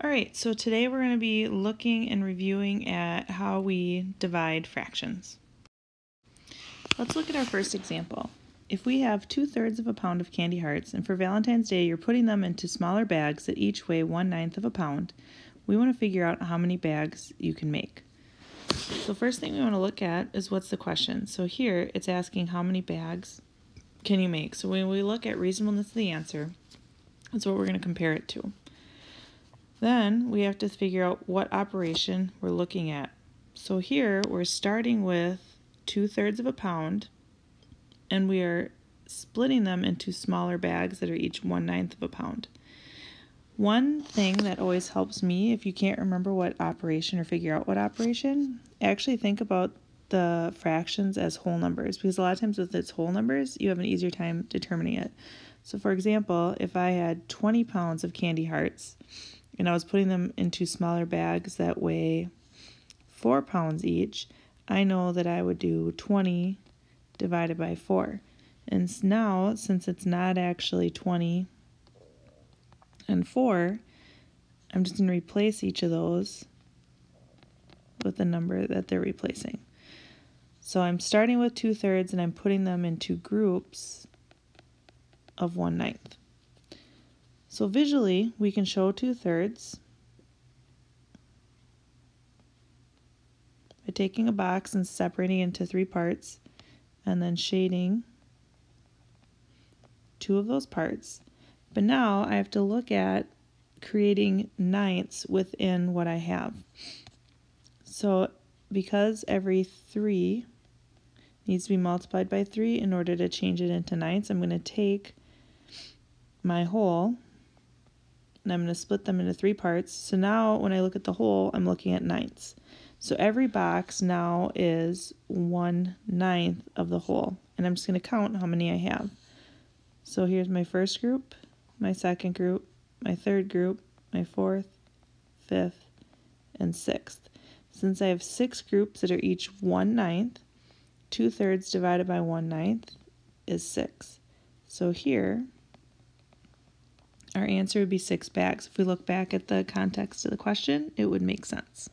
All right, so today we're going to be looking and reviewing at how we divide fractions. Let's look at our first example. If we have 2/3 of a pound of candy hearts, and for Valentine's Day you're putting them into smaller bags that each weigh 1/9 of a pound, we want to figure out how many bags you can make. So first thing we want to look at is what's the question. So here it's asking how many bags can you make. So when we look at reasonableness of the answer, that's what we're going to compare it to. Then we have to figure out what operation we're looking at. So here we're starting with 2/3 of a pound, and we are splitting them into smaller bags that are each 1/9 of a pound. One thing that always helps me, if you can't remember what operation or figure out what operation, actually think about the fractions as whole numbers, because a lot of times with its whole numbers, you have an easier time determining it. So for example, if I had 20 pounds of candy hearts, and I was putting them into smaller bags that weigh 4 pounds each, I know that I would do 20 divided by 4. And now, since it's not actually 20 and 4, I'm just going to replace each of those with the number that they're replacing. So I'm starting with 2/3 and I'm putting them into groups of 1/9. So visually, we can show 2/3 by taking a box and separating it into 3 parts, and then shading 2 of those parts. But now I have to look at creating 9ths within what I have. So because every 3 needs to be multiplied by 3 in order to change it into 9ths, I'm going to take my whole and I'm going to split them into 3 parts. So now when I look at the whole, I'm looking at 9ths. So every box now is 1/9 of the whole, and I'm just going to count how many I have. So here's my first group, my second group, my third group, my fourth, fifth, and sixth. Since I have 6 groups that are each 1/9, 2/3 divided by 1/9 is 6. So here, our answer would be 6 bags. If we look back at the context of the question, it would make sense.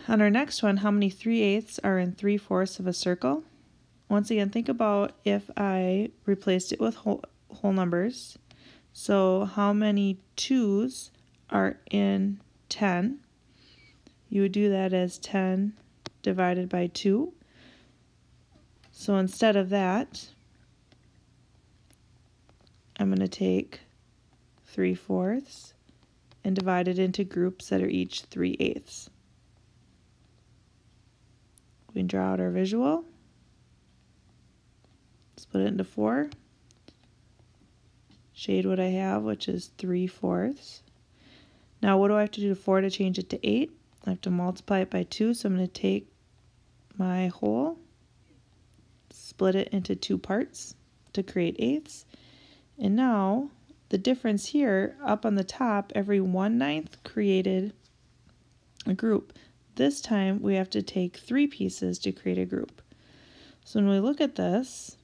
On our next one, how many 3/8 are in 3/4 of a circle? Once again, think about if I replaced it with whole numbers. So how many 2s are in 10? You would do that as 10 divided by 2. So instead of that, I'm going to take 3/4 and divide it into groups that are each 3/8. We can draw out our visual. Split it into 4. Shade what I have, which is 3/4. Now what do I have to do to 4 to change it to 8? I have to multiply it by 2, so I'm going to take my whole, split it into 2 parts to create 8ths. And now the difference here, up on the top, every 1/9 created a group. This time we have to take 3 pieces to create a group. So when we look at this,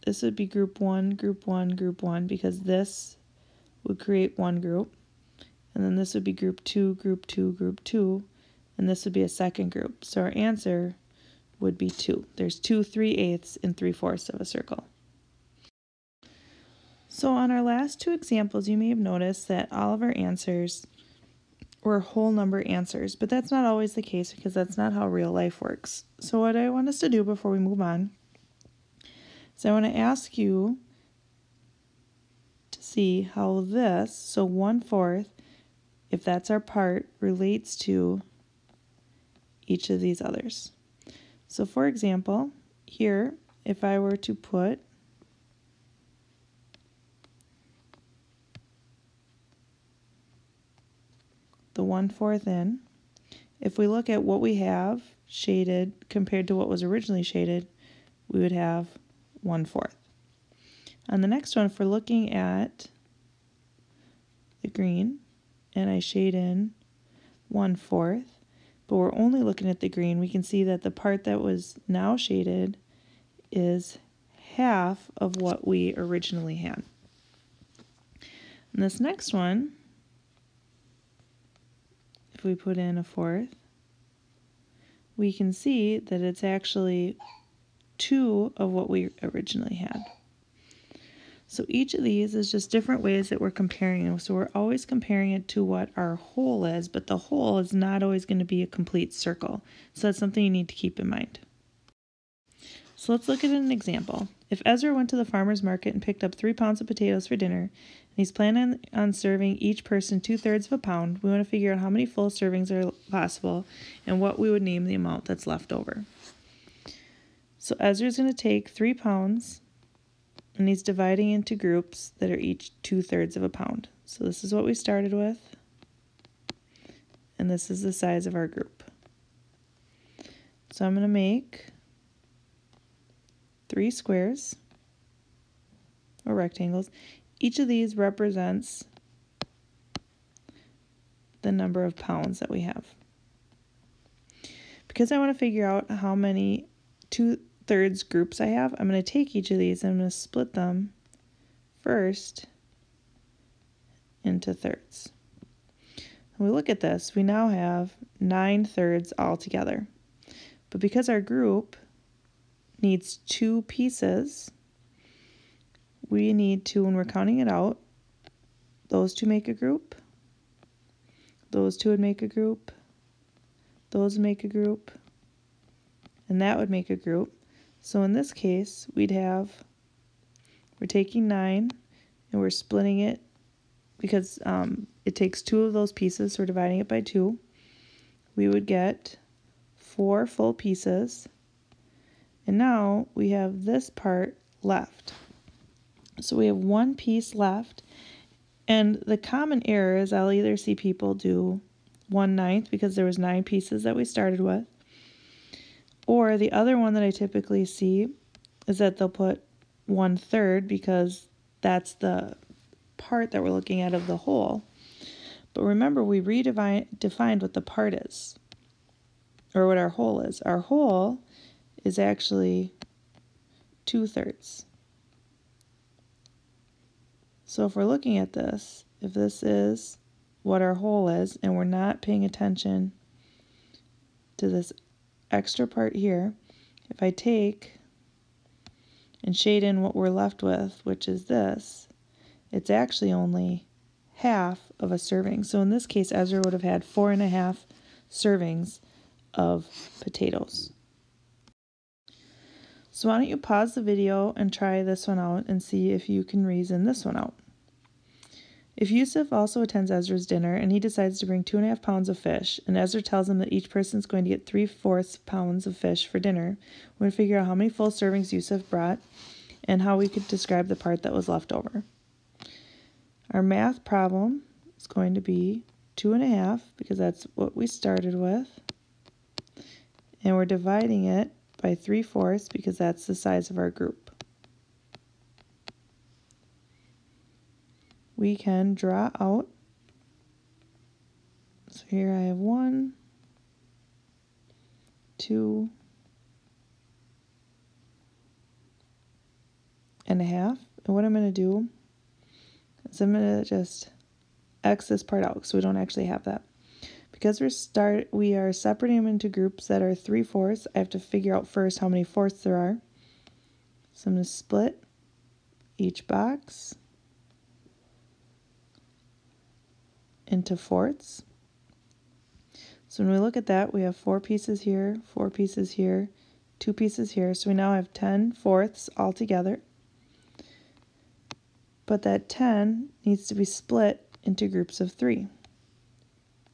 this would be group 1, group 1, group 1, because this would create one group. And then this would be group 2, group 2, group 2, and this would be a second group. So our answer would be 2. There's 2 3/8 in 3/4 of a circle. So on our last 2 examples, you may have noticed that all of our answers were whole number answers, but that's not always the case because that's not how real life works. So what I want us to do before we move on is I want to ask you to see how this, so 1/4, if that's our part, relates to each of these others. So for example, here, if I were to put the 1/4 in, if we look at what we have shaded compared to what was originally shaded, we would have 1/4. On the next one, if we're looking at the green, and I shade in 1/4, but we're only looking at the green, we can see that the part that was now shaded is half of what we originally had. And this next one, if we put in a fourth, we can see that it's actually 2 of what we originally had. So each of these is just different ways that we're comparing them. So we're always comparing it to what our whole is, but the whole is not always going to be a complete circle. So that's something you need to keep in mind. So let's look at an example. If Ezra went to the farmer's market and picked up 3 pounds of potatoes for dinner, and he's planning on serving each person 2/3 of a pound, we want to figure out how many full servings are possible and what we would name the amount that's left over. So Ezra's going to take 3 pounds and he's dividing into groups that are each 2/3 of a pound. So this is what we started with, and this is the size of our group. So I'm going to make 3 squares or rectangles. Each of these represents the number of pounds that we have. Because I want to figure out how many 2/3 groups I have, I'm going to take each of these and I'm going to split them first into thirds. When we look at this, we now have 9 thirds all together. But because our group needs 2 pieces, we need to, when we're counting it out, those 2 make a group, those 2 would make a group, those would make a group, and that would make a group. So in this case, we'd have, we're taking 9 and we're splitting it because it takes 2 of those pieces, so we're dividing it by 2. We would get 4 full pieces, and now we have this part left. So we have 1 piece left, and the common error is I'll either see people do 1/9 because there was 9 pieces that we started with, or the other one that I typically see is that they'll put 1/3 because that's the part that we're looking at of the whole. But remember, we redefined what the part is, or what our whole is. Our whole is actually 2/3. So if we're looking at this, if this is what our whole is, and we're not paying attention to this extra part here, if I take and shade in what we're left with, which is this, it's actually only half of a serving. So in this case, Ezra would have had 4.5 servings of potatoes. So why don't you pause the video and try this one out and see if you can reason this one out. If Yusuf also attends Ezra's dinner and he decides to bring 2.5 pounds of fish, and Ezra tells him that each person is going to get 3/4 pounds of fish for dinner, we're going to figure out how many full servings Yusuf brought and how we could describe the part that was left over. Our math problem is going to be 2.5 because that's what we started with, and we're dividing it by 3/4 because that's the size of our group. We can draw out, so here I have 1, 2.5, and what I'm going to do is I'm going to just X this part out so we don't actually have that. Because we are separating them into groups that are 3/4, I have to figure out first how many fourths there are. So I'm going to split each box into fourths. So when we look at that, we have 4 pieces here, 4 pieces here, 2 pieces here. So we now have 10 fourths all together. But that 10 needs to be split into groups of 3.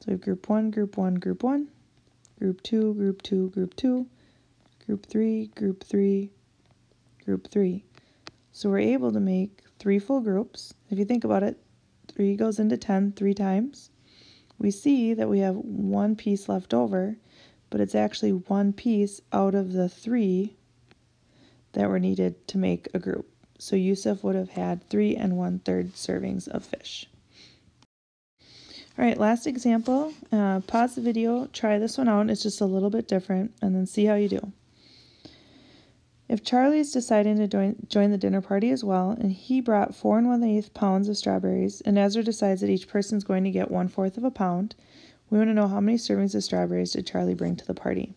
So we have group 1, group 1, group 1, group 2, group 2, group 2, group 3, group 3, group 3. So we're able to make 3 full groups. If you think about it, 3 goes into 10 3 times. We see that we have 1 piece left over, but it's actually 1 piece out of the 3 that were needed to make a group. So Yusuf would have had 3 1/3 servings of fish. All right, last example. Pause the video, try this one out. It's just a little bit different, and then see how you do. If Charlie's deciding to join the dinner party as well, and he brought 4 1/8 pounds of strawberries, and Ezra decides that each person's going to get 1/4 of a pound, we want to know how many servings of strawberries did Charlie bring to the party.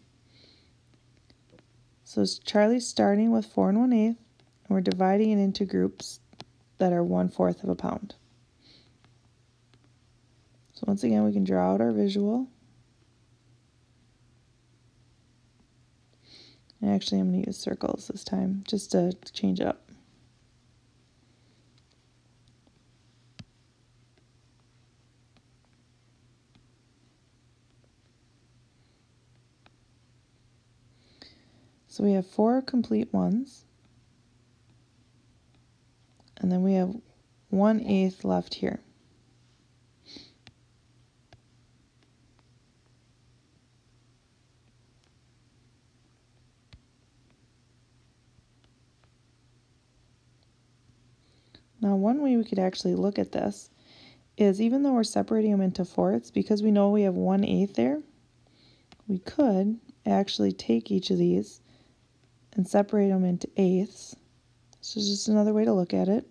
So Charlie's starting with 4 1/8, and we're dividing it into groups that are 1/4 of a pound. So once again, we can draw out our visual. And actually, I'm going to use circles this time, just to change it up. So we have 4 complete ones. And then we have 1/8 left here. Now, one way we could actually look at this is, even though we're separating them into fourths, because we know we have 1/8 there, we could actually take each of these and separate them into eighths. This is just another way to look at it.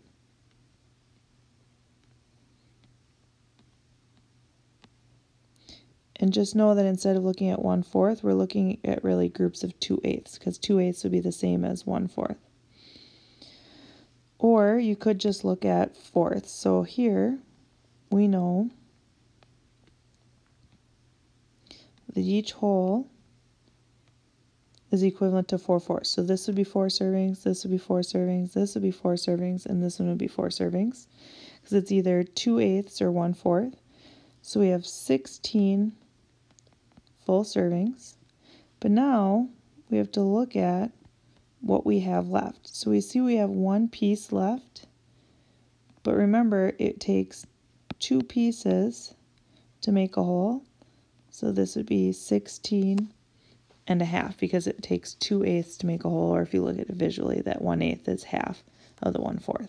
And just know that instead of looking at 1/4, we're looking at really groups of 2/8, because 2/8 would be the same as 1/4. Or you could just look at fourths. So here we know that each whole is equivalent to 4/4. So this would be 4 servings, this would be 4 servings, this would be 4 servings, and this one would be 4 servings, because it's either 2/8 or 1/4. So we have 16 full servings. But now we have to look at what we have left. So we see we have 1 piece left, but remember, it takes 2 pieces to make a whole. So this would be 16 and a half, because it takes 2/8 to make a whole, or if you look at it visually, that 1/8 is half of the 1/4.